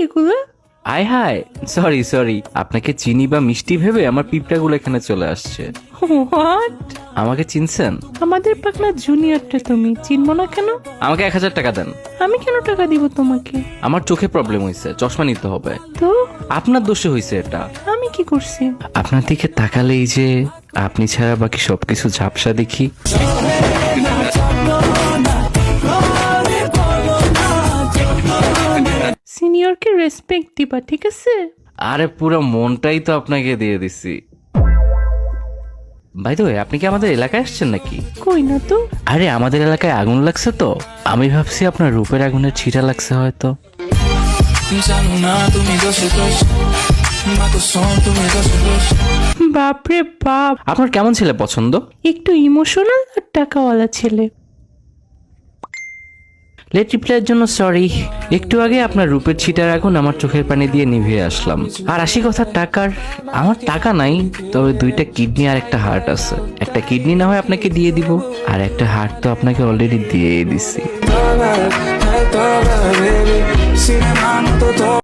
এগুলো? আয় হায়, sorry sorry, আপনাকে চিনি বা মিষ্টি ভেবে আমার পিঁপড়াগুলো এখানে চলে আসছে। হোয়াট? আমাকে চিনছেন? আমাদের পাকনা জুনিয়রটা তুমি চিনবো না কেন? আমাকে 1000 টাকা দেন। আমি কেন টাকা দিব তোমাকে? আমার চোখে প্রবলেম হয়েছে, চশমা নিতে হবে। তো আপনার দোষে হয়েছে এটা। আমি কি করছি? আপনার দিকে তাকালেই যে আপনি ছাড়া বাকি সবকিছু ঝাপসা দেখি। সিনিয়রকে রেসপেক্ট দিবা, ঠিক আছে? আরে পুরো মনটাই তো আপনাকে দিয়ে দিছি। বাই দ্য ওয়ে, আপনি কি আমাদের এলাকায় আসছেন নাকি? কই না তো। আরে আমাদের এলাকায় আগুন লাগছে তো, আমি ভাবছি আপনার রূপের আগুনের ছিটা লাগছে হয়তো। বাপরে বাপ, আপনার কেমন ছেলে পছন্দ? একটু ইমোশনাল আর টাকাওয়ালা ছেলে। লেট রিপ্লাইয়ের জন্য সরি। একটু আগে আপনার রূপের ছিটার আগুন আমার চোখের পানি দিয়ে নিভিয়ে আসলাম। আর আসি কথা টাকার, আমার টাকা নাই, তবে 2টা কিডনি আর একটা হার্ট আছে। একটা কিডনি না হয় আপনাকে দিয়ে দিব, আর একটা হার্ট তো আপনাকে অলরেডি দিয়ে দিছি।